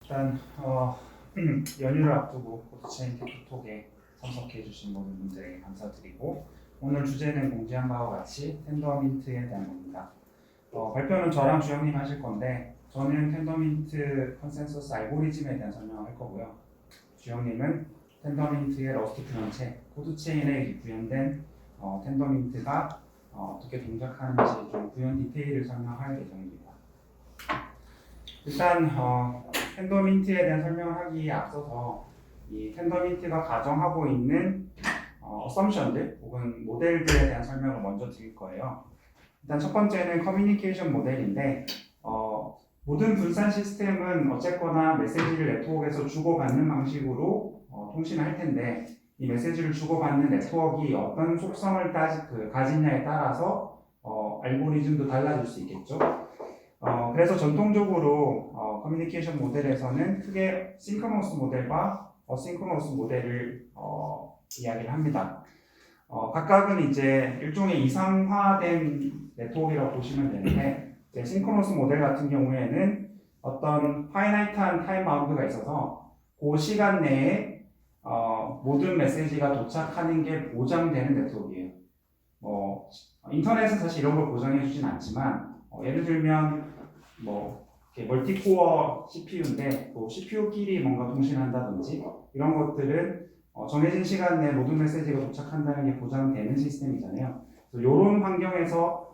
일단 연휴를 앞두고 고드체인 테크톡에 참석해 주신 모든 분들에게 감사드리고, 오늘 주제는 공지한 바와 같이 텐더민트에 대한 겁니다. 발표는 저랑 주영님 하실 건데, 저는 텐더민트 컨센서스 알고리즘에 대한 설명을 할 거고요. 주영님은 텐더민트의 러스트 구현체, 코드체인에 구현된 텐더민트가 어떻게 동작하는지 좀 구현 디테일을 설명할 예정입니다. 일단 텐더민트에 대한 설명을 하기에 앞서서 이 텐더민트가 가정하고 있는 어썸션들 혹은 모델들에 대한 설명을 먼저 드릴 거예요. 일단 첫 번째는 커뮤니케이션 모델인데, 모든 분산 시스템은 어쨌거나 메시지를 네트워크에서 주고받는 방식으로 통신을 할 텐데, 이 메시지를 주고받는 네트워크가 어떤 속성을 가지냐에 따라서 알고리즘도 달라질 수 있겠죠. 그래서 전통적으로 커뮤니케이션 모델에서는 크게 싱크로너스 모델과 어싱크로너스 모델을 이야기를 합니다. 각각은 이제 일종의 이상화된 네트워크라고 보시면 되는데, 이제 싱크로너스 모델 같은 경우에는 어떤 파이나이트한 타임 바운드가 있어서 그 시간 내에 모든 메시지가 도착하는 게 보장되는 네트워크예요. 인터넷은 사실 이런 걸 보장해 주진 않지만, 예를 들면 멀티코어 CPU인데 또 CPU끼리 뭔가 통신한다든지 이런 것들은 정해진 시간 내에 모든 메시지가 도착한다는 게 보장되는 시스템이잖아요. 그래서 이런 환경에서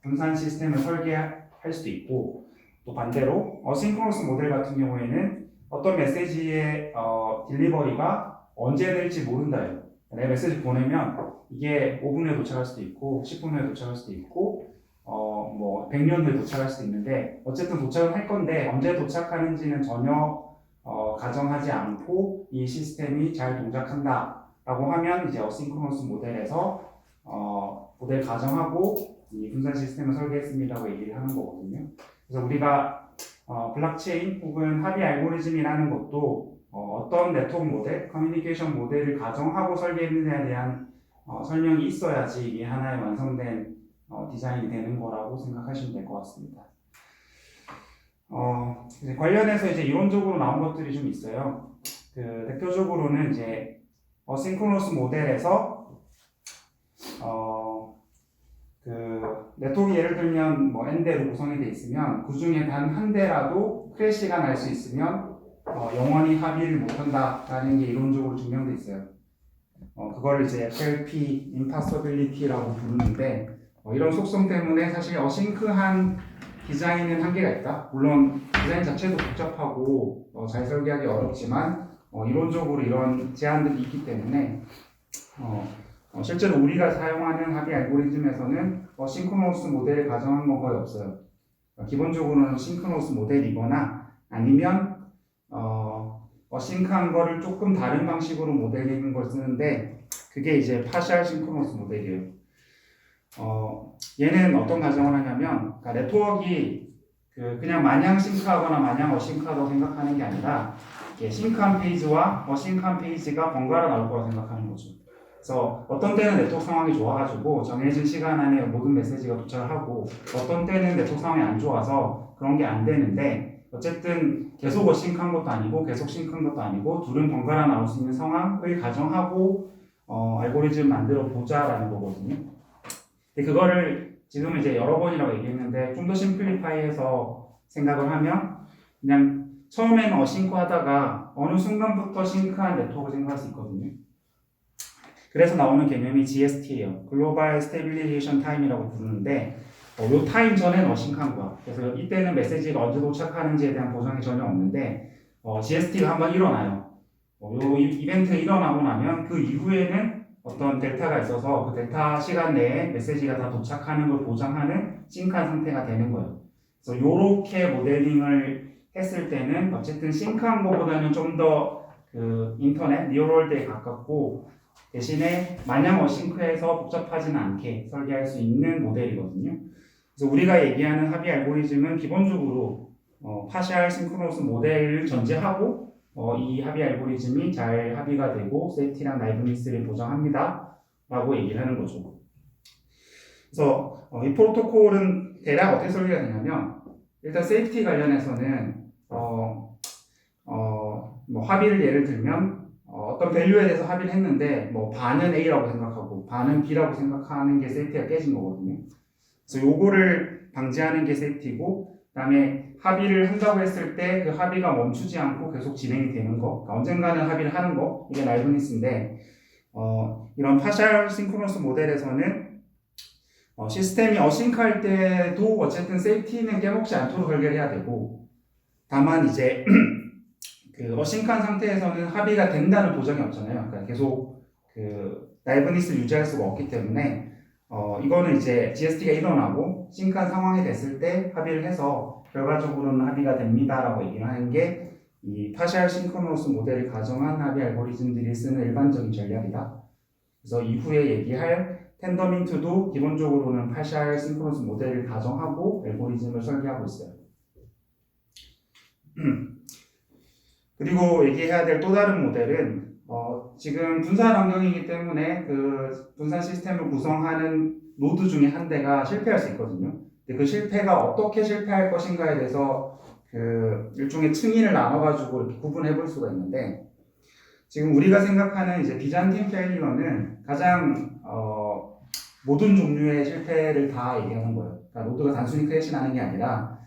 분산 시스템을 설계할 수도 있고, 또 반대로 어싱크로너스 모델 같은 경우에는 어떤 메시지의 딜리버리가 언제 될지 모른다요. 내 메시지 보내면 이게 5분 후에 도착할 수도 있고 10분 후에 도착할 수도 있고 100년 후에 도착할 수도 있는데, 어쨌든 도착을 할 건데 언제 도착하는지는 전혀 가정하지 않고 이 시스템이 잘 동작한다 라고 하면 이제 어싱크로너스 모델에서 모델 가정하고 이 분산 시스템을 설계했습니다라고 얘기를 하는 거거든요. 그래서 우리가 블록체인 혹은 합의 알고리즘이라는 것도 어떤 네트워크 모델, 커뮤니케이션 모델을 가정하고 설계했느냐에 대한 설명이 있어야지 이게 하나의 완성된 디자인이 되는 거라고 생각하시면 될 것 같습니다. 이제 관련해서 이제 이론적으로 나온 것들이 좀 있어요. 대표적으로는 이제 어싱크로너스 모델에서 네트워크 예를 들면 n대로 구성이 되어 있으면 그 중에 단 한 대라도 크래시가 날 수 있으면 영원히 합의를 못한다라는 게 이론적으로 증명돼 있어요. 그걸 이제 FLP, Impossibility라고 부르는데, 이런 속성 때문에 사실 어싱크한 디자인은 한계가 있다. 물론 디자인 자체도 복잡하고 잘 설계하기 어렵지만 이론적으로 이런 제한들이 있기 때문에 실제로 우리가 사용하는 합의 알고리즘에서는 싱크로너스 모델을 가정한 건 거의 없어요. 기본적으로는 싱크로너스 모델이거나 아니면 싱크한 거를 조금 다른 방식으로 모델링한 걸 쓰는데, 그게 이제 파셜 싱크로너스 모델이에요. 얘는 어떤 가정을 하냐면, 그러니까 네트워크가 그냥 마냥 싱크하거나 마냥 어싱크하다고 생각하는 게 아니라, 싱크한 페이지와 어싱크한 페이지가 번갈아 나올 거라고 생각하는 거죠. 그래서 어떤 때는 네트워크 상황이 좋아가지고 정해진 시간 안에 모든 메시지가 도착을 하고, 어떤 때는 네트워크 상황이 안 좋아서 그런 게 안 되는데, 어쨌든 계속 어싱크한 것도 아니고 계속 싱크한 것도 아니고 둘은 번갈아 나올 수 있는 상황을 가정하고 알고리즘 만들어 보자라는 거거든요. 근데 그거를 지금 이제 여러 번이라고 얘기했는데, 좀 더 심플리파이해서 생각을 하면 그냥 처음에는 어싱크 하다가 어느 순간부터 싱크한 네트워크 생각할 수 있거든요. 그래서 나오는 개념이 GST예요. 글로벌 스테빌리제이션 타임이라고 부르는데, 요 타임 전에는 어싱크한 거야. 그래서 이때는 메시지가 언제 도착하는지에 대한 보장이 전혀 없는데, GST가 한번 일어나요. 요 이벤트가 일어나고 나면 그 이후에는 어떤 델타가 있어서 그 델타 시간 내에 메시지가 다 도착하는 걸 보장하는 싱크한 상태가 되는 거예요. 그래서 요렇게 모델링을 했을 때는 어쨌든 싱크한 거보다는 좀 더 인터넷, 리얼월드에 가깝고, 대신에 마냥 어싱크해서 복잡하지는 않게 설계할 수 있는 모델이거든요. 그래서 우리가 얘기하는 합의 알고리즘은 기본적으로 파셜 싱크로너스 모델을 전제하고 이 합의 알고리즘이 잘 합의가 되고 세이프티랑 라이브니스를 보장합니다 라고 얘기를 하는 거죠. 그래서 이 프로토콜은 대략 어떻게 설계가 되냐면, 일단 세이프티 관련해서는 뭐 합의를 예를 들면 어떤 밸류에 대해서 합의를 했는데 뭐 반은 A라고 생각하고 반은 B라고 생각하는 게 세이프티가 깨진 거거든요. 그래서 요거를 방지하는 게 세이프티고, 그다음에 합의를 한다고 했을 때 그 합의가 멈추지 않고 계속 진행이 되는 거, 그러니까 언젠가는 합의를 하는 거, 이게 라이브니스인데 이런 파셜 싱크로너스 모델에서는 시스템이 어싱크할 때도 어쨌든 세이프티는 깨먹지 않도록 설계해야 되고, 다만 이제 그 어싱크한 상태에서는 합의가 된다는 보장이 없잖아요. 그러니까 계속 그 라이브니스를 유지할 수가 없기 때문에 이거는 이제 GST가 일어나고 싱크한 상황이 됐을 때 합의를 해서 결과적으로는 합의가 됩니다라고 얘기를 하는 게 이 파셜 싱크로너스 모델을 가정한 합의 알고리즘들이 쓰는 일반적인 전략이다. 그래서 이후에 얘기할 텐더민트도 기본적으로는 파셜 싱크로너스 모델을 가정하고 알고리즘을 설계하고 있어요. 그리고 얘기해야 될 또 다른 모델은 지금 분산 환경이기 때문에 그 분산 시스템을 구성하는 노드 중에 한 대가 실패할 수 있거든요. 근데 그 실패가 어떻게 실패할 것인가에 대해서 그 일종의 층위를 나눠가지고 이렇게 구분해 볼 수가 있는데, 지금 우리가 생각하는 이제 비잔틴 페일리어는 가장 모든 종류의 실패를 다 얘기하는 거예요. 그러니까 노드가 단순히 크래시 나는 게 아니라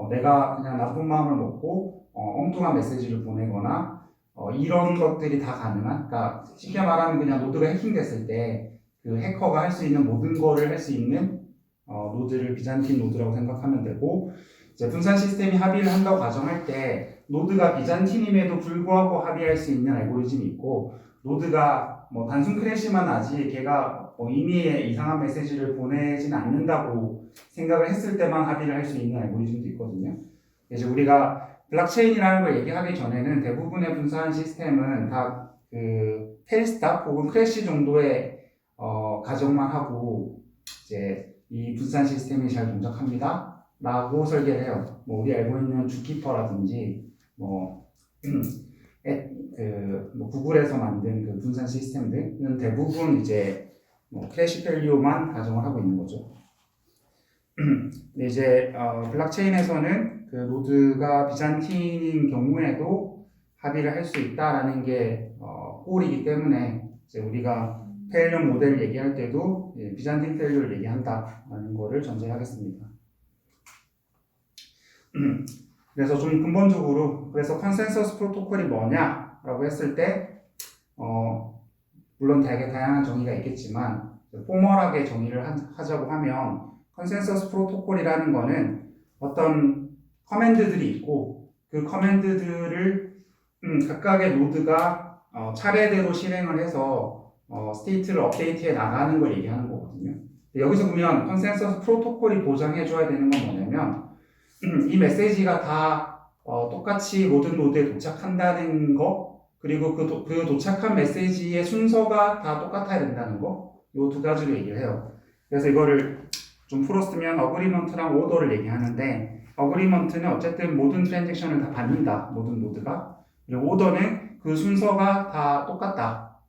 내가 그냥 나쁜 마음을 먹고 엉뚱한 메시지를 보내거나 이런 것들이 다 가능한, 그러니까 쉽게 말하면 그냥 노드가 해킹됐을 때 그 해커가 할 수 있는 모든 거를 할 수 있는 노드를 비잔틴 노드라고 생각하면 되고, 이제 분산 시스템이 합의를 한다고 가정할 때 노드가 비잔틴임에도 불구하고 합의할 수 있는 알고리즘이 있고, 노드가 뭐 단순 크래시만 나지 걔가 의미의 이상한 메시지를 보내진 않는다고 생각을 했을 때만 합의를 할 수 있는 알고리즘도 있거든요. 이제 우리가 블록체인이라는 걸 얘기하기 전에는 대부분의 분산 시스템은 다 그 테일스탑 혹은 크래시 정도의 가정만 하고 이제 이 분산 시스템이 잘 동작합니다 라고 설계를 해요. 뭐 우리 알고 있는 주키퍼라든지 뭐 구글에서 만든 그 분산 시스템들은 대부분 이제 뭐 크래시 밸류만 가정을 하고 있는 거죠. 근데 이제 블록체인에서는 그 노드가 비잔틴인 경우에도 합의를 할 수 있다라는 게 꼴이기 때문에 이제 우리가 페일리어 모델을 얘기할 때도 비잔틴 페일리어를 얘기한다라는 거를 전제하겠습니다. 그래서 좀 근본적으로, 그래서 컨센서스 프로토콜이 뭐냐라고 했을 때 물론 되게 다양한 정의가 있겠지만 포멀하게 정의를 하자고 하면 컨센서스 프로토콜이라는 거는 어떤 커맨드들이 있고 그 커맨드들을 각각의 노드가 차례대로 실행을 해서 스테이트를 업데이트해 나가는 걸 얘기하는 거거든요. 여기서 보면 컨센서스 프로토콜이 보장해줘야 되는 건 뭐냐면 이 메시지가 다 똑같이 모든 노드에 도착한다는 거, 그리고 그 도착한 메시지의 순서가 다 똑같아야 된다는 거, 이 두 가지로 얘기를 해요. 그래서 이거를 좀 풀었으면 어그리먼트랑 오더를 얘기하는데, 어그리먼트는 어쨌든 모든 트랜잭션을 다 받는다, 모든 노드가. 그리고 오더는 그 순서가 다 똑같다.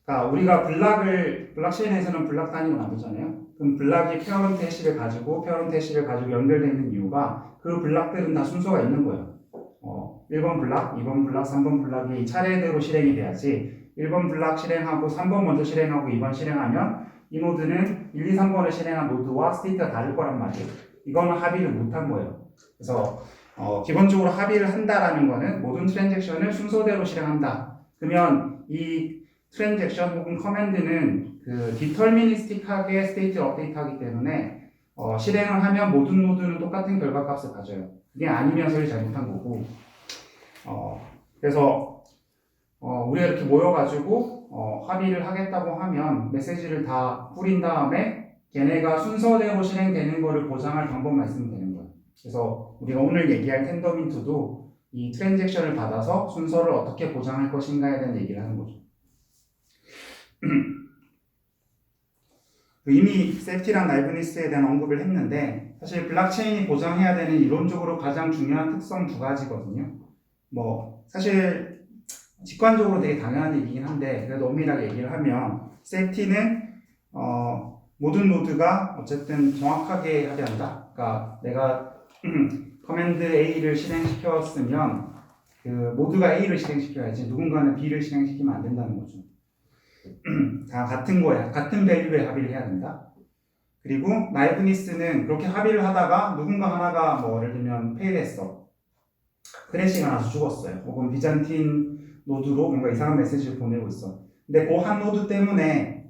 그러니까 우리가 블록체인에서는 블록 단위로 만들잖아요. 그럼 블록이 페어런트 해시를 가지고 연결되어 있는 이유가 그 블록들은 다 순서가 있는 거예요. 1번 블록, 2번 블록, 3번 블록이 차례대로 실행이 돼야지 1번 블록 실행하고 3번 먼저 실행하고 2번 실행하면 이 노드는 1, 2, 3번을 실행한 노드와 스테이트가 다를 거란 말이에요. 이거는 합의를 못한 거예요. 그래서 기본적으로 합의를 한다라는 거는 모든 트랜잭션을 순서대로 실행한다. 그러면 이 트랜잭션 혹은 커맨드는 그 디터미니스틱하게 스테이트를 업데이트하기 때문에 실행을 하면 모든 노드는 똑같은 결과값을 가져요. 그게 아니면 설계 잘못한 거고, 그래서 우리가 이렇게 모여가지고 합의를 하겠다고 하면 메시지를 다 뿌린 다음에 걔네가 순서대로 실행되는 거를 보장할 방법만 있으면 되는 거예요. 그래서 우리가 오늘 얘기할 텐더민트도 이 트랜잭션을 받아서 순서를 어떻게 보장할 것인가에 대한 얘기를 하는 거죠. 이미 세프티랑 라이브니스에 대한 언급을 했는데, 사실 블록체인이 보장해야 되는 이론적으로 가장 중요한 특성 두 가지거든요. 뭐 사실 직관적으로 되게 당연한 얘기긴 한데 그래도 엄밀하게 얘기를 하면, 세프티는 모든 노드가 어쨌든 정확하게 합의한다. 그러니까 내가 커맨드 A를 실행시켰으면 그 모두가 A를 실행시켜야지 누군가는 B를 실행시키면 안 된다는 거죠. 다 같은 거야. 같은 밸류에 합의를 해야 된다. 그리고 라이브니스는 그렇게 합의를 하다가 누군가 하나가 뭐 예를 들면 페일했어. 크래시가 나서 죽었어요. 혹은 비잔틴 노드로 뭔가 이상한 메시지를 보내고 있어. 근데 그 한 노드 때문에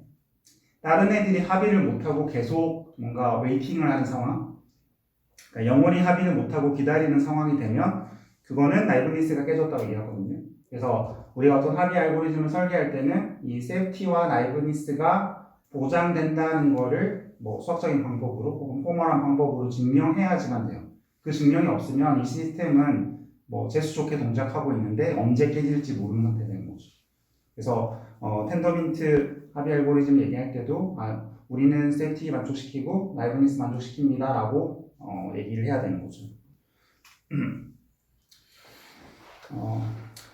다른 애들이 합의를 못하고 계속 뭔가 웨이팅을 하는 상황, 그러니까 영원히 합의를 못하고 기다리는 상황이 되면 그거는 라이브니스가 깨졌다고 얘기하거든요. 그래서 우리가 어떤 합의 알고리즘을 설계할 때는 이 세프티와 라이브니스가 보장된다는 거를 뭐 수학적인 방법으로 혹은 포멀한 방법으로 증명해야지만 돼요. 그 증명이 없으면 이 시스템은 뭐 재수 좋게 동작하고 있는데 언제 깨질지 모르는 상태 되는 거죠. 그래서 텐더민트 합의 알고리즘 얘기할 때도 우리는 세프티 만족시키고 라이브니스 만족시킵니다 라고 얘기를 해야 되는 거죠.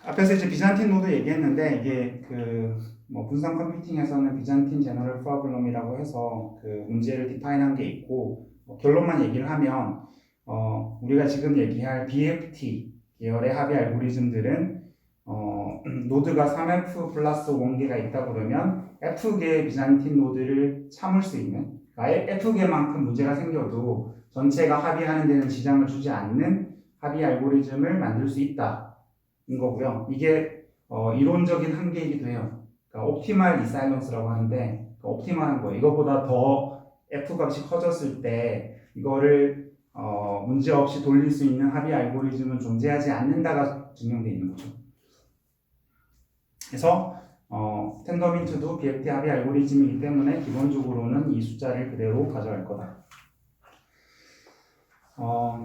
앞에서 이제 비잔틴 노드 얘기했는데 이게 뭐 분산 컴퓨팅에서는 비잔틴 제너럴 프로블럼이라고 해서 그 문제를 디파인한 게 있고 결론만 얘기를 하면 우리가 지금 얘기할 BFT 계열의 합의 알고리즘들은 노드가 3F 플러스 1개가 있다 그러면 F개의 비잔틴 노드를 참을 수 있는, 그러니까 F개만큼 문제가 생겨도 전체가 합의하는 데는 지장을 주지 않는 합의 알고리즘을 만들 수 있다인 거고요. 이게 이론적인 한계이기도 해요. 그러니까 옵티멀 리사일런스라고 하는데 옵티멀한 거예요. 이거보다 더 F 값이 커졌을 때 이거를 문제 없이 돌릴 수 있는 합의 알고리즘은 존재하지 않는다가 증명되어 있는 거죠. 그래서 텐더민트도 BFT 합의 알고리즘이기 때문에 기본적으로는 이 숫자를 그대로 가져갈 거다.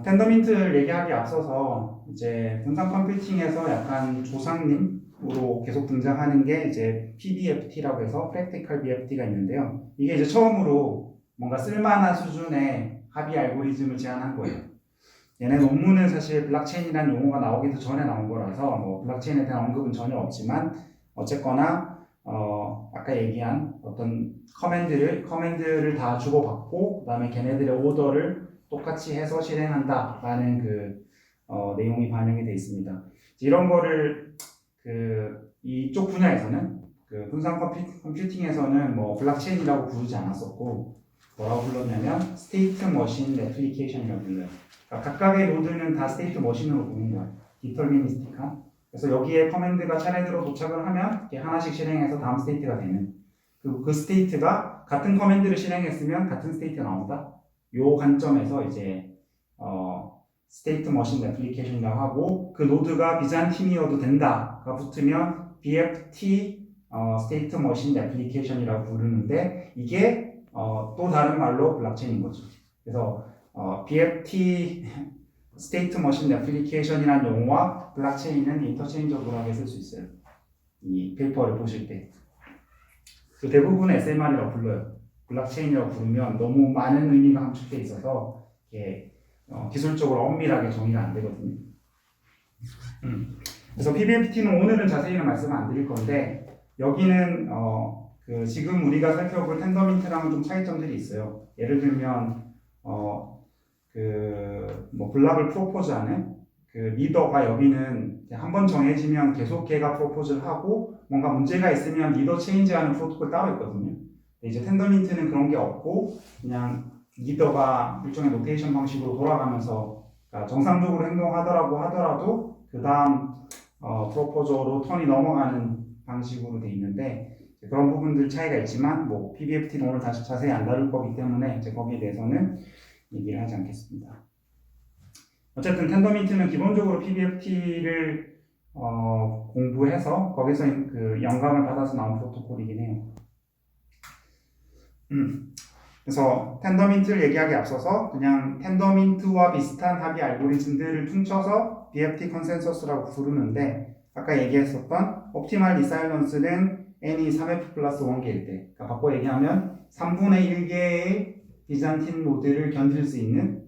텐더민트를 얘기하기 앞서서 이제 분산 컴퓨팅에서 약간 조상님으로 계속 등장하는 게 이제 PBFT라고 해서 Practical BFT가 있는데요. 이게 이제 처음으로 뭔가 쓸만한 수준의 합의 알고리즘을 제안한 거예요. 얘네 논문은 사실 블록체인이라는 용어가 나오기도 전에 나온 거라서 뭐 블록체인에 대한 언급은 전혀 없지만 어쨌거나 아까 얘기한 어떤 커맨드를 다 주고받고 그 다음에 걔네들의 오더를 똑같이 해서 실행한다라는 내용이 반영이 되어 있습니다. 이런 거를 이쪽 분야에서는 분산 컴퓨팅에서는 뭐 블록체인이라고 부르지 않았었고 뭐라고 불렀냐면 스테이트 머신 애플리케이션이라고 불러요. 그러니까 각각의 노드는 다 스테이트 머신으로 보는 거야. 디터미니스틱한. 그래서 여기에 커맨드가 차례대로 도착을 하면 이렇게 하나씩 실행해서 다음 스테이트가 되는. 그 스테이트가 같은 커맨드를 실행했으면 같은 스테이트가 나온다. 요 관점에서 이제 스테이트 머신 애플리케이션이라고 하고 그 노드가 비잔틴이어도 된다가 붙으면 BFT 스테이트 머신 애플리케이션이라고 부르는데 이게 또 다른 말로 블록체인인 거죠. 그래서 BFT 스테이트 머신 애플리케이션이라는 용어와 블록체인은 인터체인저블하게 쓸 수 있어요. 이 페이퍼를 보실 때. 대부분의 SMR이라고 불러요. 블록체인이라고 부르면 너무 많은 의미가 함축되어 있어서 이게 기술적으로 엄밀하게 정의가 안 되거든요. 그래서 PBFT는 오늘은 자세히는 말씀을 안 드릴 건데 여기는 지금 우리가 살펴볼 텐더민트랑은 좀 차이점들이 있어요. 예를 들면 뭐 블락을 프로포즈하는 리더가 여기는 한번 정해지면 계속 걔가 프로포즈를 하고 뭔가 문제가 있으면 리더 체인지하는 프로토콜 따로 있거든요. 이제 텐더민트는 그런 게 없고 그냥 리더가 일종의 노테이션 방식으로 돌아가면서 그러니까 정상적으로 행동하더라고 하더라도 그 다음 프로포저로 턴이 넘어가는 방식으로 돼 있는데 그런 부분들 차이가 있지만 뭐 PBFT는 오늘 다시 자세히 안 다룰 거기 때문에 이제 거기에 대해서는 얘기를 하지 않겠습니다. 어쨌든 텐더민트는 기본적으로 PBFT를 공부해서 거기서 영감을 받아서 나온 프로토콜이긴 해요. 그래서 텐더민트를 얘기하기 앞서서 그냥 텐더민트와 비슷한 합의 알고리즘들을 퉁쳐서 BFT 컨센서스라고 부르는데 아까 얘기했었던 옵티멀 리사일런스는 n이 3f 플러스 1개일 때 그러니까 바꿔 얘기하면 3분의 1개의 비잔틴 노드를 견딜 수 있는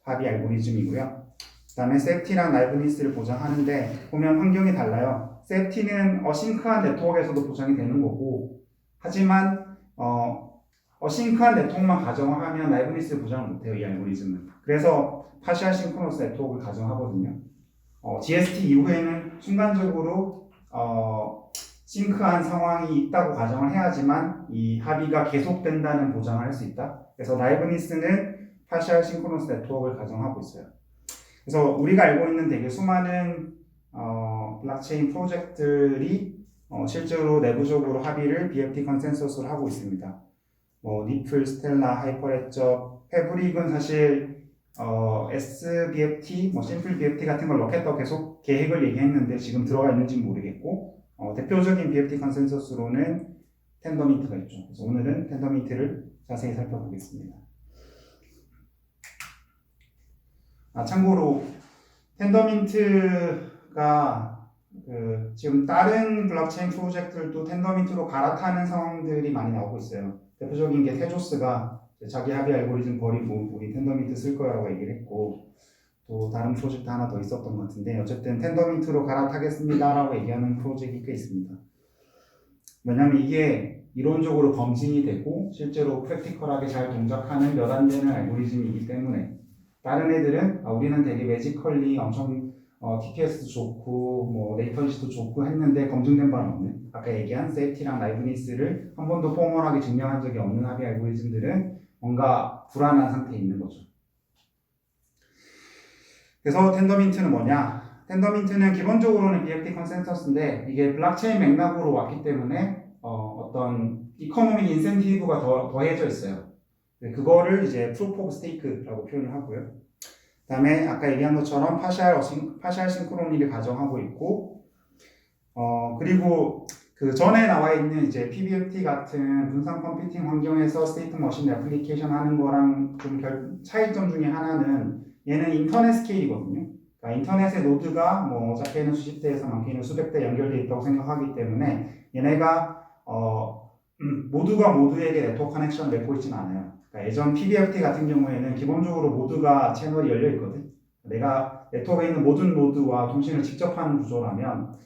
합의 알고리즘이고요. 그 다음에 세프티랑 라이브니스를 보장하는데 보면 환경이 달라요. 세프티는 어싱크한 네트워크에서도 보장이 되는 거고 하지만 어싱크한 네트워크만 가정을 하면 라이브니스 보장을 못해요, 이 알고리즘은. 그래서 파시얼 싱크로너스 네트워크를 가정하거든요. GST 이후에는 순간적으로 싱크한 상황이 있다고 가정을 해야지만 이 합의가 계속된다는 보장을 할 수 있다. 그래서 라이브니스는 파시얼 싱크로너스 네트워크를 가정하고 있어요. 그래서 우리가 알고 있는 되게 수많은 블록체인 프로젝트들이 실제로 내부적으로 합의를 BFT 컨센서스로 하고 있습니다. 니플, 스텔라, 하이퍼레저, 패브릭은 사실 SBFT, 심플 BFT 같은 걸 넣겠다고 계속 계획을 얘기했는데 지금 들어가 있는지는 모르겠고 대표적인 BFT 컨센서스로는 텐더민트가 있죠. 그래서 오늘은 텐더민트를 자세히 살펴보겠습니다. 참고로 텐더민트가 지금 다른 블록체인 프로젝트들도 텐더민트로 갈아타는 상황들이 많이 나오고 있어요. 대표적인 게 테조스가 자기 합의 알고리즘 버리고 우리 텐더민트 쓸 거라고 얘기를 했고, 또 다른 프로젝트 하나 더 있었던 것 같은데 어쨌든 텐더민트로 갈아타겠습니다 라고 얘기하는 프로젝트가 꽤 있습니다. 왜냐하면 이게 이론적으로 검증이 되고 실제로 프랙티컬하게 잘 동작하는 몇 안 되는 알고리즘이기 때문에 다른 애들은 우리는 되게 매지컬리 엄청 TPS도 좋고 레이턴시도 좋고 했는데 검증된 바는 없는, 아까 얘기한 세이프티랑 라이브니스를 한 번도 포멀하게 증명한 적이 없는 합의 알고리즘들은 뭔가 불안한 상태에 있는 거죠. 그래서 텐더민트는 뭐냐? 텐더민트는 기본적으로는 BFT 컨센서스인데 이게 블록체인 맥락으로 왔기 때문에 어떤 이코노믹 인센티브가 더해져 있어요. 그거를 이제 프루프 오브 스테이크라고 표현을 하고요. 그 다음에 아까 얘기한 것처럼 파샬 싱크로니를 가정하고 있고, 그리고 그 전에 나와 있는 이제 PBFT 같은 분산 컴퓨팅 환경에서 스테이트 머신 애플리케이션 하는 거랑 좀 차이점 중에 하나는 얘는 인터넷 스케일이거든요. 그러니까 인터넷의 노드가 작게는 수십 대에서 많게는 수백 대 연결되어 있다고 생각하기 때문에 얘네가 모두가 모두에게 네트워크 커넥션을 맺고 있지는 않아요. 그러니까 예전 PBFT 같은 경우에는 기본적으로 모두가 채널이 열려 있거든. 내가 네트워크에 있는 모든 노드와 통신을 직접 하는 구조라면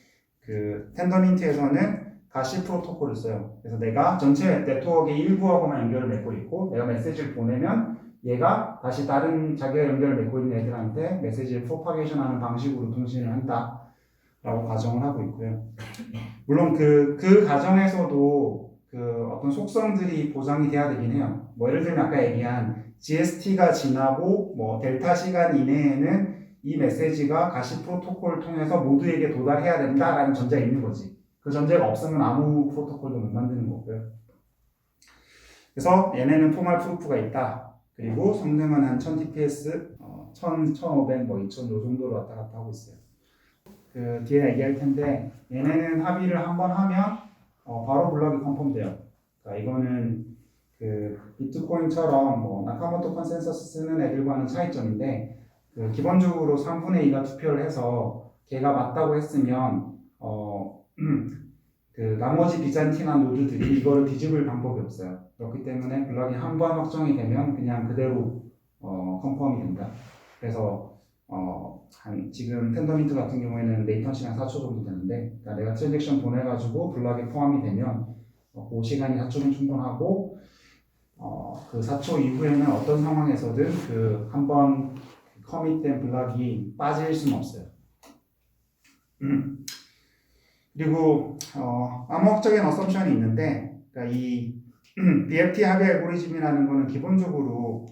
그 텐더민트에서는 가시 프로토콜을 써요. 그래서 내가 전체 네트워크의 일부하고만 연결을 맺고 있고 내가 메시지를 보내면 얘가 다시 다른 자기가 연결을 맺고 있는 애들한테 메시지를 프로파게이션 하는 방식으로 통신을 한다 라고 가정을 하고 있고요. 물론 그 가정에서도 그 어떤 속성들이 보장이 돼야 되긴 해요. 예를 들면 아까 얘기한 GST가 지나고 델타 시간 이내에는 이 메시지가 가시 프로토콜을 통해서 모두에게 도달해야 된다라는 전제가 있는 거지. 그 전제가 없으면 아무 프로토콜도 못 만드는 거고요. 그래서 얘네는 포멀 프루프가 있다. 그리고 성능은 한 1000TPS, 1000, 1500, 2000 요 정도로 왔다 갔다 하고 있어요. 그 뒤에 얘기할 텐데 얘네는 합의를 한번 하면 바로 블럭이 컨펌돼요. 그러니까 이거는 그 비트코인처럼 나카모토 컨센서스 쓰는 애들과는 차이점인데 그 기본적으로 3분의 2가 투표를 해서 걔가 맞다고 했으면 그 나머지 비잔티나 노드들이 이거를 뒤집을 방법이 없어요. 그렇기 때문에 블럭이 한 번 확정이 되면 그냥 그대로 컨펌이 된다. 그래서 지금 텐더민트 같은 경우에는 레이턴시가 4초 정도 되는데, 그러니까 내가 트랜잭션 보내가지고 블럭에 포함이 되면 그 시간이 4초면 충분하고, 그 4초 이후에는 어떤 상황에서든 그 한번 커밋된 블럭이 빠질 수는 없어요. 그리고 암호학적인 어썸션이 있는데, 그러니까 이 BFT 합의 알고리즘이라는 거는 기본적으로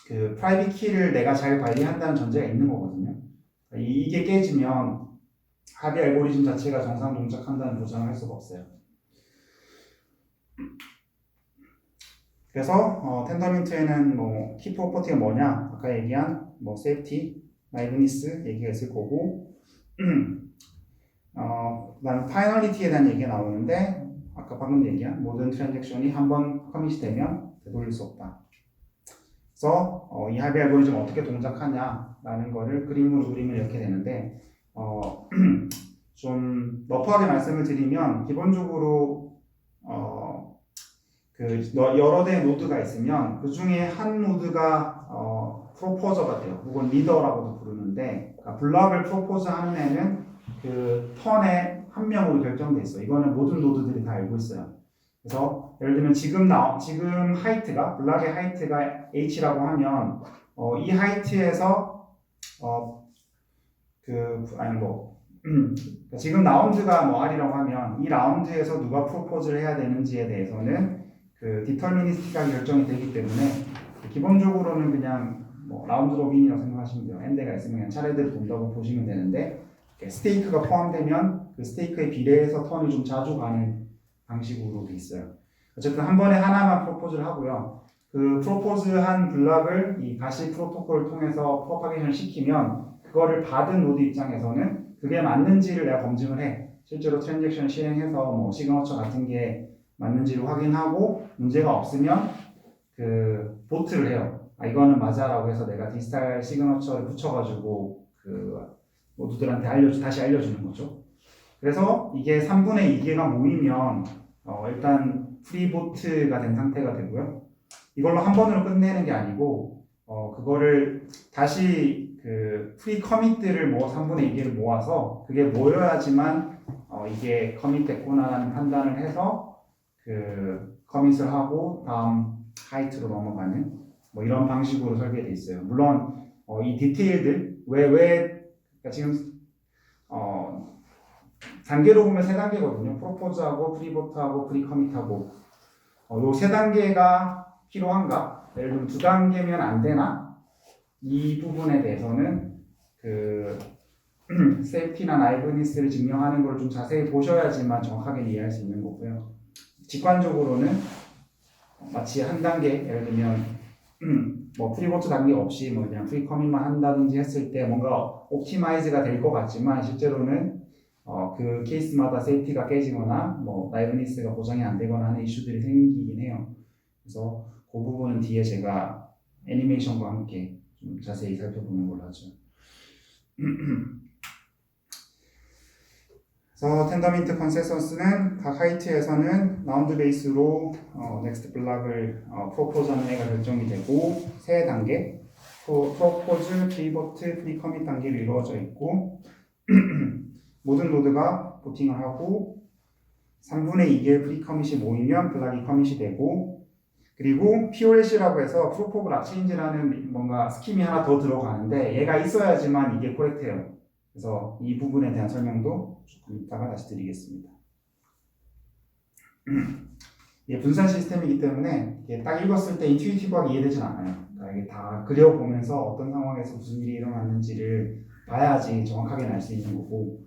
그 프라이빗 키를 내가 잘 관리한다는 전제가 있는 거거든요. 이게 깨지면 합의 알고리즘 자체가 정상 동작한다는 보장을 할 수가 없어요. 그래서 텐더민트에는 키 프로퍼티가 뭐냐, 아까 얘기한 세이프티, 라이브니스 얘기가 있을 거고, 그다음에 파이널리티에 대한 얘기가 나오는데 아까 방금 얘기한 모든 트랜잭션이 한번 커밋이 되면 되돌릴 수 없다. 그래서 이 합의 알고리즘 어떻게 동작하냐라는 거를 그림으로 그리면 이렇게 되는데 좀 러프하게 말씀을 드리면 기본적으로 여러 대의 노드가 있으면 그 중에 한 노드가 프로포저가 돼요. 혹은 리더라고도 부르는데, 그러니까 블럭을 프로포즈하는 애는 그 턴의 한 명으로 결정돼 있어. 이거는 모든 노드들이 다 알고 있어요. 그래서 예를 들면 지금 하이트가 블락의 하이트가 h라고 하면 이 하이트에서 지금 라운드가 뭐 r이라고 하면 이 라운드에서 누가 프로포즈를 해야 되는지에 대해서는 그 디터미니스틱하게 결정이 되기 때문에 기본적으로는 그냥 뭐 라운드 로빈이라고 생각하시면 돼요. n대가 있으면 그냥 차례대로 돈다고 보시면 되는데 스테이크가 포함되면 그 스테이크에 비례해서 턴이 좀 자주 가는 방식으로 돼 있어요. 어쨌든 한 번에 하나만 프로포즈를 하고요. 그 프로포즈한 블락을 이 가시 프로토콜을 통해서 프로파게이션을 시키면 그거를 받은 노드 입장에서는 그게 맞는지를 내가 검증을 해. 실제로 트랜잭션을 실행해서 뭐 시그너처 같은 게 맞는지를 확인하고 문제가 없으면 그 보트를 해요. 아 이거는 맞아라고 해서 내가 디지털 시그너처를 붙여가지고 그 노드들한테 다시 알려주는 거죠. 그래서 이게 3분의 2개가 모이면 일단 프리보트가 된 상태가 되고요. 이걸로 한 번으로 끝내는 게 아니고 그거를 다시 그 프리 커밋들을 3분의 2개를 모아서 그게 모여야지만 이게 커밋 됐구나라는 판단을 해서 그 커밋을 하고 다음 하이트로 넘어가는 뭐 이런 방식으로 설계되어 있어요. 물론 이 디테일들 그러니까 지금 단계로 보면 3단계거든요. 프로포즈하고 프리보트하고 프리커밋하고 요 3단계가 필요한가? 예를 들면 2단계면 안 되나? 이 부분에 대해서는 그 세이프티나 나이브니스를 증명하는 걸 좀 자세히 보셔야지만 정확하게 이해할 수 있는 거고요. 직관적으로는 마치 한 단계, 예를 들면 뭐 프리보트 단계 없이 뭐 그냥 프리커밋만 한다든지 했을 때 뭔가 옵티마이즈가 될 것 같지만 실제로는 그 케이스마다 세이프티가 깨지거나 뭐 라이브니스가 보장이 안 되거나 하는 이슈들이 생기긴 해요. 그래서 그 부분은 뒤에 제가 애니메이션과 함께 좀 자세히 살펴보는 걸로 하죠. 그래서 텐더민트 컨센서스는 각 하이트에서는 라운드 베이스로 넥스트 블락을 프로포즈하는 애가 결정이 되고 3단계 프로포즈, 프리보트, 프리커밋 단계로 이루어져 있고 모든 노드가 보팅을 하고 3분의 2개의 프리커밋이 모이면 블락이 커밋이 되고 그리고 POS라고 해서 Proof of Lock Change라는 뭔가 스킴이 하나 더 들어가는데 얘가 있어야지만 이게 코렉트해요. 그래서 이 부분에 대한 설명도 조금 이따가 다시 드리겠습니다. 이게 분산 시스템이기 때문에 이게 딱 읽었을 때 인투이티브하게 이해되진 않아요. 그러니까 이게 다 그려보면서 어떤 상황에서 무슨 일이 일어났는지를 봐야지 정확하게 알 수 있는 거고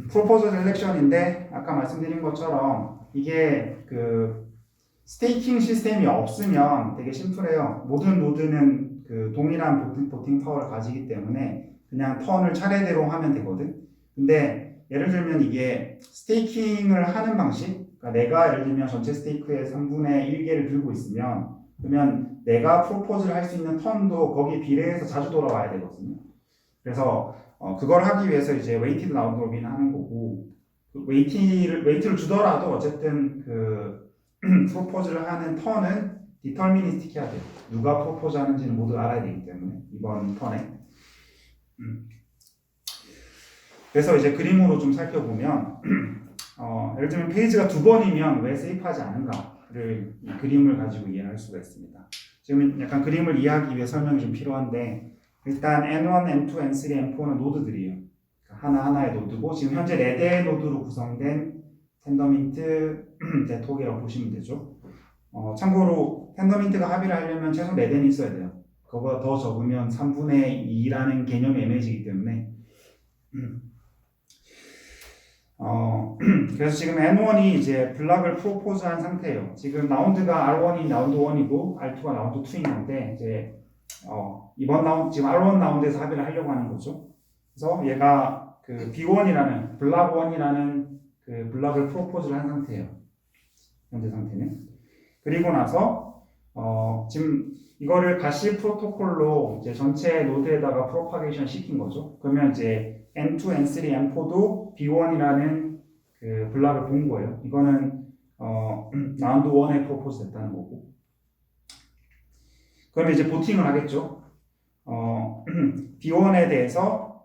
프로포즈 셀렉션인데 아까 말씀드린 것처럼 이게 그 스테이킹 시스템이 없으면 되게 심플해요. 모든 노드는 그 동일한 보팅 파워를 가지기 때문에 그냥 턴을 차례대로 하면 되거든. 근데 예를 들면 이게 스테이킹을 하는 방식, 그러니까 내가 예를 들면 전체 스테이크의 3분의 1개를 들고 있으면 그러면 내가 프로포즈를 할 수 있는 턴도 거기에 비례해서 자주 돌아와야 되거든요. 그래서 그걸 하기 위해서 이제 웨이티드 라운드 로빈 하는 거고 그 웨이트를 주더라도 어쨌든 그 프로포즈를 하는 턴은 디터미니스틱 해야 돼요. 누가 프로포즈 하는지는 모두 알아야 되기 때문에 이번 턴에 그래서 이제 그림으로 좀 살펴보면 예를 들면 페이지가 2번이면 왜 세이프하지 않은가를 이 그림을 가지고 이해할 수가 있습니다. 지금 약간 그림을 이해하기 위해 설명이 좀 필요한데 일단 N1, N2, N3, N4는 노드들이에요. 하나하나의 노드고 지금 현재 4대의 노드로 구성된 텐더민트 네트워크라고 보시면 되죠. 참고로 텐더민트가 합의를 하려면 최소 4대는 있어야 돼요. 그거보다 더 적으면 3분의 2라는 개념이 애매해지기 때문에 그래서 지금 N1이 이제 블락을 프로포즈한 상태예요. 지금 라운드가 R1이 라운드 1이고 R2가 라운드 2인 건데 이제 이번 라운드 지금 R1 라운드에서 합의를 하려고 하는 거죠. 그래서 얘가 그 B1이라는 블락 1이라는 그 블락을 프로포즈를 한 상태예요. 현재 상태는. 그리고 나서 지금 이거를 가시 프로토콜로 이제 전체 노드에다가 프로파게이션 시킨 거죠. 그러면 이제 N2, N3, N4도 B1이라는 그 블락을 본 거예요. 이거는 라운드 1에 프로포즈 됐다는 거고. 그러면 이제 보팅을 하겠죠. B1에 대해서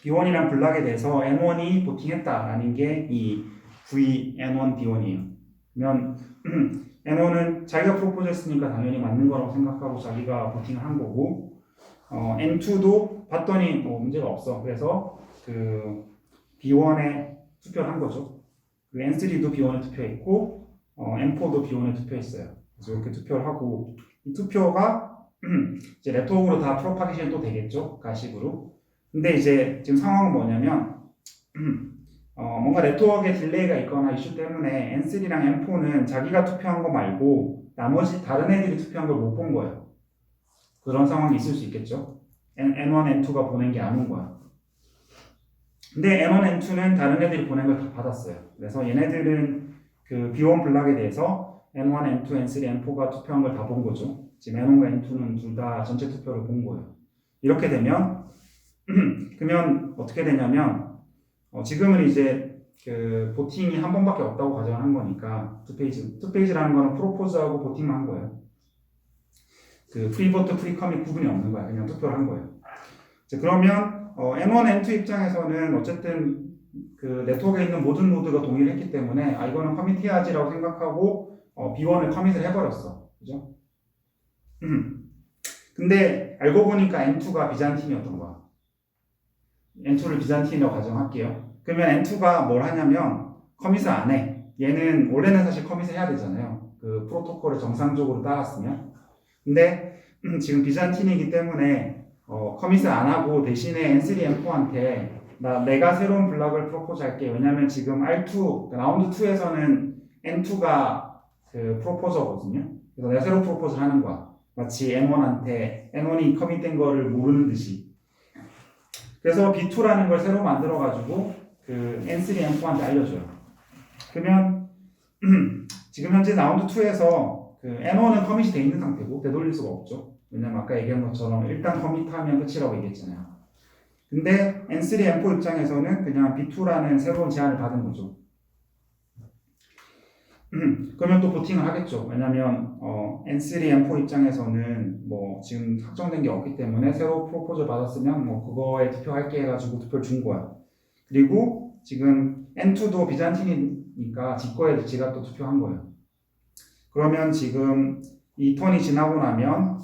B1이랑 블락에 대해서 N1이 보팅했다라는 게 이 V N1 B1이에요. 그러면 N1은 자기가 프로포즈 했으니까 당연히 맞는 거라고 생각하고 자기가 보팅을 한 거고, N2도 봤더니 뭐 문제가 없어. 그래서 그 B1에 투표를 한 거죠. 그 N3도 B1에 투표했고, N4도 B1에 투표했어요. 그래서 이렇게 투표를 하고, 이 투표가 이제 네트워크로 다 프로파게이션 또 되겠죠, 가식으로. 근데 이제 지금 상황은 뭐냐면 뭔가 네트워크에 딜레이가 있거나 이슈 때문에 N3랑 N4는 자기가 투표한 거 말고 나머지 다른 애들이 투표한 걸 못 본 거예요. 그런 상황이 있을 수 있겠죠. N1, N2가 보낸 게 안 온 거야. 근데 N1, N2는 다른 애들이 보낸 걸 다 받았어요. 그래서 얘네들은 그 B1 블락에 대해서 N1, N2, N3, N4가 투표한 걸 다 본 거죠. 지금 N1과 N2는 둘 다 전체 투표를 본 거예요. 이렇게 되면 그러면 어떻게 되냐면 지금은 이제 그 보팅이 한 번밖에 없다고 가정한 거니까 투 페이지라는 거는 프로포즈하고 보팅만 한 거예요. 그 프리보트, 프리컴이 구분이 없는 거야. 그냥 투표를 한 거예요. 그러면 N1, N2 입장에서는 어쨌든 그 네트워크에 있는 모든 노드가 동의를 했기 때문에 이거는 커밋해야지라고 생각하고 B1을 커밋을 해버렸어. 그죠? 근데 알고 보니까 N2가 비잔틴이었던 거야. N2를 비잔틴이라고 가정할게요. 그러면 N2가 뭘 하냐면 커밋을 안 해. 얘는 원래는 사실 커밋을 해야 되잖아요. 그 프로토콜을 정상적으로 따랐으면. 근데 지금 비잔틴이기 때문에 커밋을 안 하고 대신에 N3, N4한테 내가 새로운 블락을 프로포즈 할게. 왜냐면 지금 R2, 라운드 2에서는 N2가 그 프로포저거든요. 그래서 내가 새로운 프로포즈를 하는 거야. 마치 N1한테 N1이 커밋된 거를 모르는 듯이. 그래서 B2라는 걸 새로 만들어가지고 그 N3, N4한테 알려줘요. 그러면 지금 현재 라운드 2에서 그 N1은 커밋이 돼 있는 상태고 되돌릴 수가 없죠. 왜냐면 아까 얘기한 것처럼 일단 커밋하면 끝이라고 얘기했잖아요. 근데 N3, N4 입장에서는 그냥 B2라는 새로운 제안을 받은 거죠. 그러면 또 보팅을 하겠죠. 왜냐면 N3, N4 입장에서는 뭐 지금 확정된 게 없기 때문에 새로 프로포즈 받았으면 뭐 그거에 투표할게 해가지고 투표를 준 거야. 그리고 지금 N2도 비잔틴이니까 지 거에 지가 또 투표한 거예요. 그러면 지금 이 턴이 지나고 나면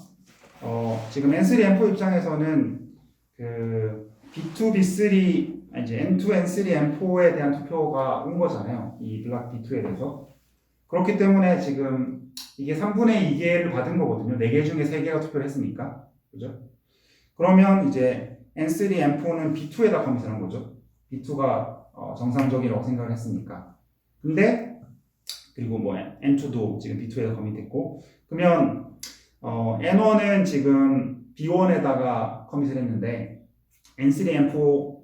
지금 N3, N4 입장에서는 그 B2, B3 이제 N2, N3, N4에 대한 투표가 온 거잖아요. 이 블락 B2에 대해서. 그렇기 때문에 지금 이게 3분의 2개를 받은 거거든요. 4개 중에 3개가 투표를 했으니까. 그죠? 그러면 이제 N3, N4는 B2에다 커밋을 한 거죠. B2가 정상적이라고 생각을 했으니까. 근데 그리고 뭐 N2도 지금 B2에다 커밋했고, 그러면 N1은 지금 B1에다가 커밋을 했는데 N3, N4,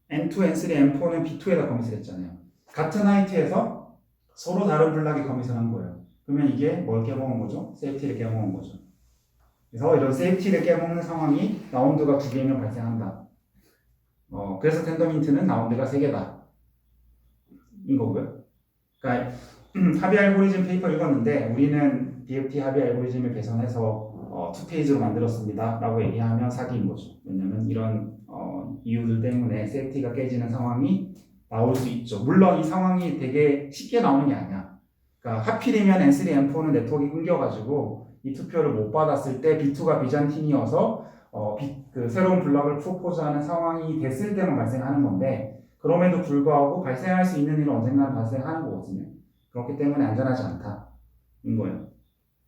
N2, N3, N4는 B2에다 커밋을 했잖아요. 같은 하이트에서 서로 다른 블락에 커밋을 한 거예요. 그러면 이게 뭘 깨먹은 거죠? 세이프티를 깨먹은 거죠. 그래서 이런 세이프티를 깨먹는 상황이 라운드가 2개면 발생한다. 그래서 텐덤 힌트는 라운드가 3개다. 인 거고요. 그러니까 합의 알고리즘 페이퍼 읽었는데 우리는 BFT 합의 알고리즘을 개선해서 투페이지로 만들었습니다. 라고 얘기하면 사기인 거죠. 왜냐면 이런 이유들 때문에 세이프티가 깨지는 상황이 나올 수 있죠. 물론 이 상황이 되게 쉽게 나오는 게 아니야. 그러니까 하필이면 N3, N4는 네트워크가 끊겨가지고 이 투표를 못 받았을 때 B2가 비잔틴이어서 그 새로운 블락을 프로포즈하는 상황이 됐을 때만 발생하는 건데 그럼에도 불구하고 발생할 수 있는 일은 언젠가 발생하는 거거든요. 그렇기 때문에 안전하지 않다인 거예요.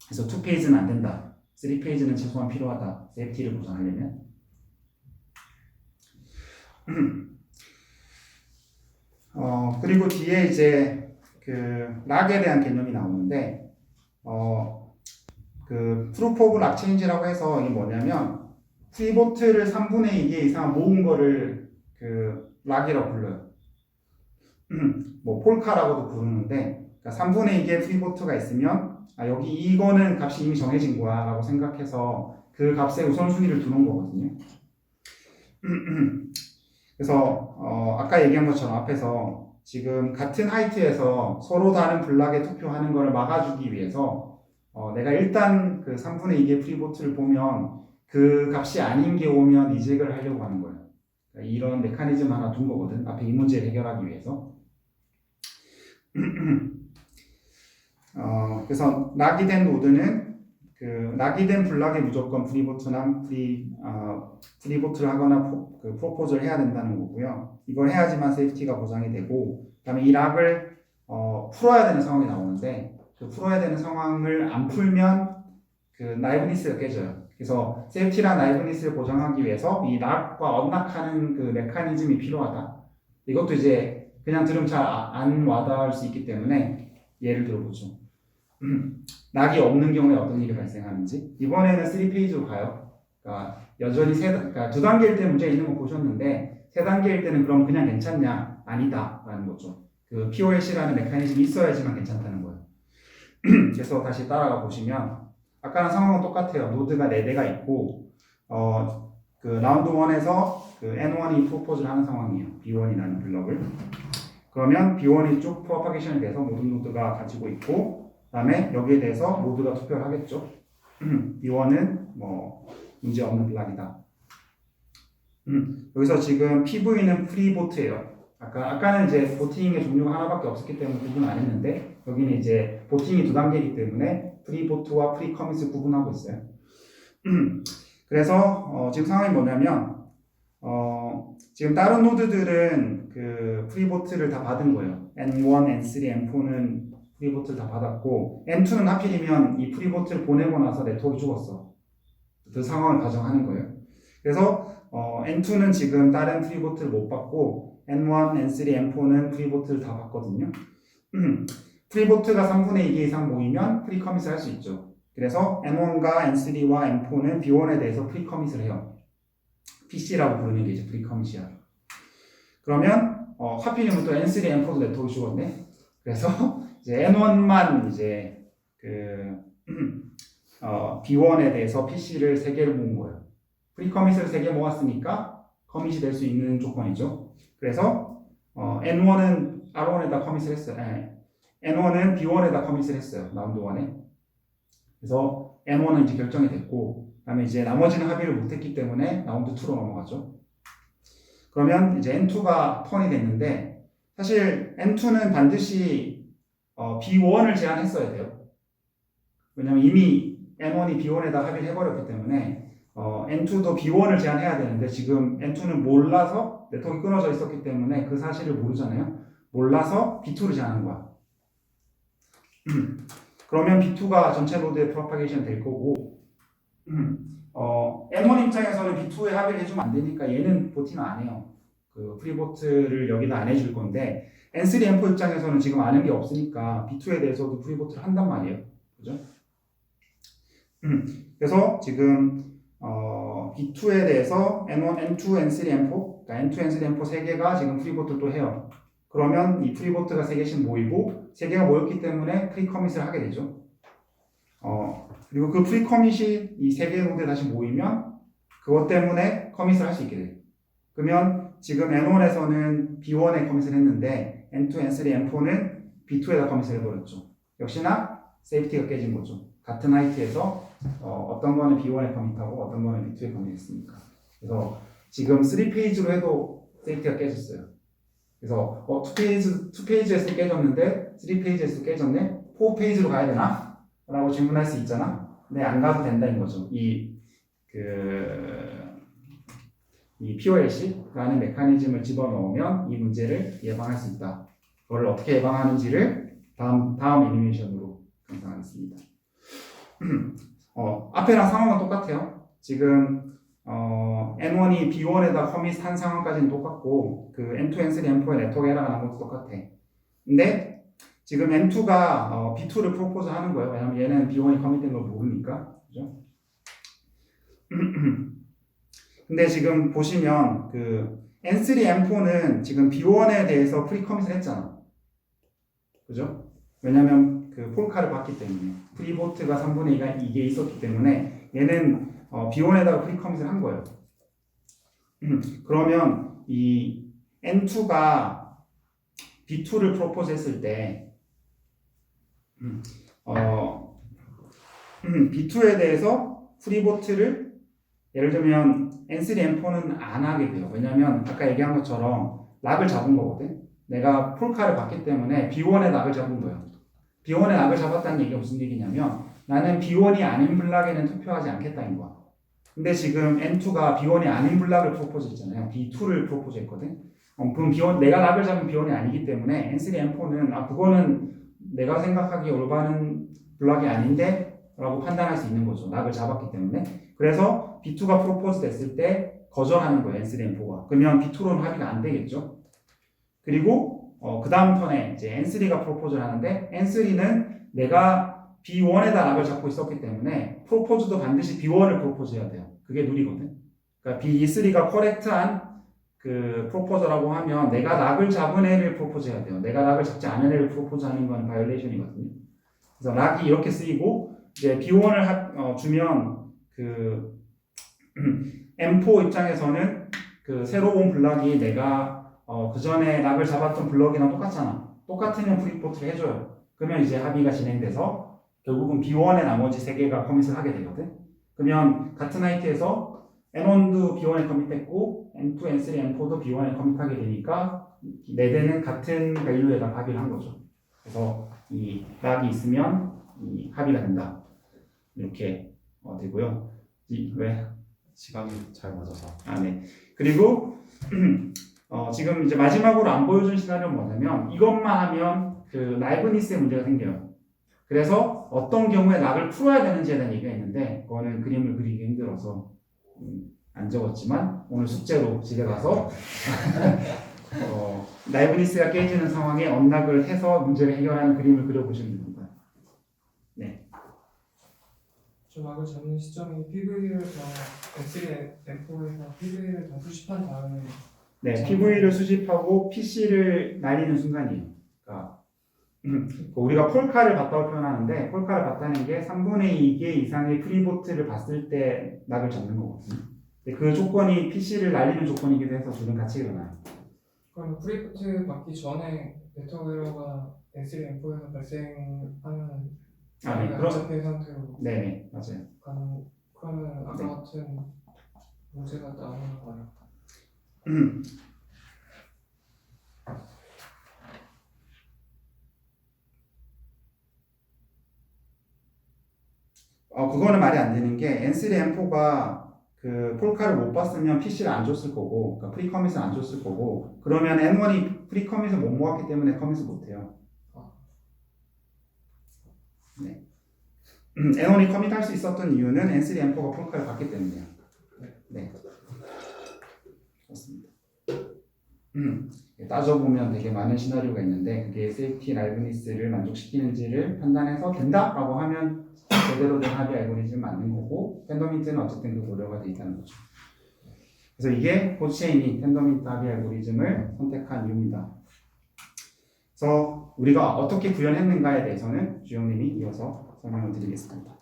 그래서 2페이지는 안 된다. 3페이지는 최소한 필요하다. 세이프티를 보장하려면. 그리고 뒤에 이제 그 락에 대한 개념이 나오는데 그 프루프 오브 락 체인지라고 해서 이게 뭐냐면 프리보트를 3분의 2개 이상 모은 거를 그 락이라고 불러요. 뭐 폴카라고도 부르는데 그러니까 3분의 2개의 프리보트가 있으면 여기 이거는 값이 이미 정해진 거야 라고 생각해서 그 값에 우선순위를 두는 거거든요. 그래서 아까 얘기한 것처럼 앞에서 지금 같은 하이트에서 서로 다른 블락에 투표하는 걸 막아주기 위해서 내가 일단 그 3분의 2개 프리보트를 보면 그 값이 아닌 게 오면 리젝을 하려고 하는 거예요. 그러니까 이런 메커니즘 하나 둔 거거든. 앞에 이 문제를 해결하기 위해서. 그래서 낙이 된 노드는 그 낙이 된 블락에 무조건 프리보트나 프리보트를 하거나 프로포즈를 해야 된다는 거고요. 이걸 해야지만 세이프티가 보장이 되고, 그다음에 이 락을 풀어야 되는 상황이 나오는데 그 풀어야 되는 상황을 안 풀면 그 나이브니스가 깨져요. 그래서 세이프티랑 나이브니스를 보장하기 위해서 이 락과 언락하는 그 메커니즘이 필요하다. 이것도 이제 그냥 들으면 잘 안 와닿을 수 있기 때문에 예를 들어보죠. 낙이 없는 경우에 어떤 일이 발생하는지. 이번에는 3페이지로 가요. 그러니까 여전히 그러니까 2단계일 때 문제 있는 거 보셨는데 3단계일 때는 그럼 그냥 괜찮냐? 아니다 라는 거죠. 그 POLC라는 메커니즘이 있어야지만 괜찮다는 거예요. 그래서 다시 따라가 보시면 아까랑 상황은 똑같아요. 노드가 4대가 있고 그 라운드 1에서 그 N1이 프로포즈를 하는 상황이에요. B1이라는 블럭을. 그러면 B1이 쭉 프로파게이션이 돼서 모든 노드가 가지고 있고, 그 다음에 여기에 대해서 모두가 투표를 하겠죠. B1은 뭐 문제 없는 블락이다. 여기서 지금 PV는 프리보트예요. 아까는 이제 보팅의 종류가 하나밖에 없었기 때문에 구분 안 했는데, 여기는 이제 보팅이 2단계이기 때문에 프리보트와 프리커밋을 구분하고 있어요. 그래서 지금 상황이 뭐냐면 지금 다른 노드들은 그 프리보트를 다 받은 거예요. N1, N3, N4는 프리보트를 다 받았고, N2는 하필이면 이 프리보트를 보내고 나서 네트워크가 죽었어. 그 상황을 가정하는 거예요. 그래서 N2는 지금 다른 프리보트를 못 받고 N1, N3, N4는 프리보트를 다 받거든요. 프리보트가 3분의 2개 이상 모이면 프리커밋을 할 수 있죠. 그래서 N1과 N3와 N4는 B1에 대해서 프리커밋을 해요. PC라고 부르는 게 이제 프리커밋이야. 그러면 하필이면 또 N3, N4도 네트워크 죽었네. 그래서 이제 N1만 이제 그 B1에 대해서 PC를 3개를 모은 거예요. 프리커밋을 3개 모았으니까 커밋이 될 수 있는 조건이죠. 그래서 N1은 R1에다 커밋을 했어요. N1은 B1에다 커밋을 했어요. 라운드 1에. 그래서 N1은 이제 결정이 됐고, 그 다음에 이제 나머지는 합의를 못했기 때문에 라운드 2로 넘어가죠. 그러면 이제 N2가 턴이 됐는데, 사실 N2는 반드시 B1을 제한했어야 돼요. 왜냐면 이미 N1이 B1에다 합의를 해버렸기 때문에 N2도 B1을 제한해야 되는데, 지금 N2는 몰라서 네트워크가 끊어져 있었기 때문에 그 사실을 모르잖아요. 몰라서 B2를 제한한 거야. 그러면 B2가 전체 노드에 프로파게이션 될 거고, N1 입장에서는 B2에 합의를 해주면 안 되니까 얘는 보팅을 안 해요. 그 프리보트를 여기다 안 해줄 건데, N3, N4 입장에서는 지금 아는 게 없으니까 B2에 대해서도 프리보트를 한단 말이에요. 그죠? 그래서 지금 B2에 대해서 N1, N2, N3, N4, 그러니까 N2, N3, N4 3개가 지금 프리보트를 또 해요. 그러면 이 프리보트가 3개씩 모이고 3개가 모였기 때문에 프리커밋을 하게 되죠. 그리고 그 프리커밋이 이 3개의 노드에 다시 모이면 그것 때문에 커밋을 할 수 있게 돼요. 그러면 지금 N1에서는 B1에 커밋을 했는데 N2, N3, N4는 B2에다 커밋을 해버렸죠. 역시나 세이프티가 깨진 거죠. 같은 하이트에서 어떤 거는 B1에 커밋하고 어떤 거는 B2에 커밋했으니까. 그래서 지금 3페이지로 해도 세이프티가 깨졌어요. 그래서 2페이지에서 깨졌는데 3페이지에서 깨졌네? 4페이지로 가야 되나? 라고 질문할 수 있잖아. 근데 안 가도 된다는 거죠. 이 POLC라는 메커니즘을 집어넣으면 이 문제를 예방할 수 있다. 그걸 어떻게 예방하는지를 다음 애니메이션으로 감상하겠습니다. 앞에랑 상황은 똑같아요. 지금 N1이 B1에다 커밋한 상황까지는 똑같고, 그 N2, N3, N4의 네트워크 에러가 것도 똑같아. 근데 지금 N2가 B2를 프로포즈 하는 거예요. 왜냐면 얘는 B1이 커밋된 걸 모르니까. 그죠? 근데 지금 보시면 그 N3, N4는 지금 B1에 대해서 프리커밋을 했잖아. 그죠? 왜냐면 그 폴카를 봤기 때문에 프리보트가 3분의 2개 있었기 때문에 얘는 B1에다가 프리커밋을 한 거예요. 그러면 이 N2가 B2를 프로포즈 했을 때 B2에 대해서 프리보트를 예를 들면 N3, N4는 안 하게 돼요. 왜냐면 아까 얘기한 것처럼 락을 잡은 거거든. 내가 폴카를 봤기 때문에 B1의 락을 잡은 거예요. B1의 락을 잡았다는 얘기가 무슨 얘기냐면 나는 B1이 아닌 블락에는 투표하지 않겠다는 거야. 근데 지금 N2가 B1이 아닌 블락을 프로포즈 했잖아요. B2를 프로포즈 했거든. 그럼 B1, 내가 락을 잡은 B1이 아니기 때문에 N3, N4는 그거는 내가 생각하기에 올바른 블락이 아닌데 라고 판단할 수 있는 거죠. 락을 잡았기 때문에. 그래서 B2가 프로포즈 됐을 때 거절하는 거예요. N3, N4가. 그러면 B2로는 합의가 안 되겠죠. 그리고 그 다음 턴에 이제 N3가 프로포즈를 하는데 N3는 내가 B1에다 락을 잡고 있었기 때문에 프로포즈도 반드시 B1을 프로포즈 해야 돼요. 그게 룰이거든. 그러니까 B3가 커렉트한 그 프로포저라고 하면 내가 락을 잡은 애를 프로포즈 해야 돼요. 내가 락을 잡지 않은 애를 프로포즈 하는 건 바이올레이션이거든요. 그래서 락이 이렇게 쓰이고 이제 B1을 주면 그 M4 입장에서는 그 새로 온 블럭이 내가 그 전에 락을 잡았던 블럭이랑 똑같잖아. 똑같으면 프리포트를 해줘요. 그러면 이제 합의가 진행돼서 결국은 B1의 나머지 3개가 커밋을 하게 되거든. 그러면 같은 하이트에서 N1도 B1에 커밋했고 N2, N3, N4도 B1에 커밋하게 되니까 4대는 같은 밸류에다 합의를 한 거죠. 그래서 이 락이 있으면 이 합의가 된다. 이렇게 되고요. 왜? 시간이 잘 맞아서. 네. 그리고 지금 이제 마지막으로 안 보여준 시나리오는 뭐냐면 이것만 하면 그 라이브니스의 문제가 생겨요. 그래서 어떤 경우에 락을 풀어야 되는지에 대한 얘기가 있는데 그거는 그림을 그리기 힘들어서 안 적었지만 오늘 숙제로 집에 가서 라이브니스가 깨지는 상황에 언락을 해서 문제를 해결하는 그림을 그려보시면 됩니다. 네. 저 락을 잡는 시점이 PV를 더 N3, N4에서 PV를 더 수집한 다음에 네, PV를 수집하고 PC를 날리는 순간이에요. 그러니까 우리가 폴카를 봤다고 표현하는데 폴카를 봤다는 게 3분의 2개 이상의 프리보트를 봤을 때 락을 잡는 거거든요. 근데 그 조건이 PC를 날리는 조건이기도 해서 둘은 같이 일어나요. 그럼 프리부트 받기 전에 네트워크 에러가 N3, N4에서 발생하면 네, 안 잡힌 상태로 네, 맞아요. 그러면 아까 네. 같은 문제가 나오는 거예요. 그거는 말이 안 되는 게 N3, N4가 그 폴카를 못 봤으면 PC를 안 줬을 거고, 그러니까 프리커밋을 안 줬을 거고, 그러면 N1이 프리커밋을 못 모았기 때문에 커밋을 못 해요. 네. N1이 커밋할 수 있었던 이유는 N3, N4가 폴카를 봤기 때문이에요. 네. 그렇습니다. 따져보면 되게 많은 시나리오가 있는데 그게 세이프티 라이브니스를 만족시키는지를 판단해서 된다라고 하면 제대로 된 합의 알고리즘 맞는 거고 텐더민트는 어쨌든 그 고려가 돼 있다는 거죠. 그래서 이게 포체인이 텐더민트 합의 알고리즘을 선택한 이유입니다. 그래서 우리가 어떻게 구현했는가에 대해서는 주영님이 이어서 설명을 드리겠습니다.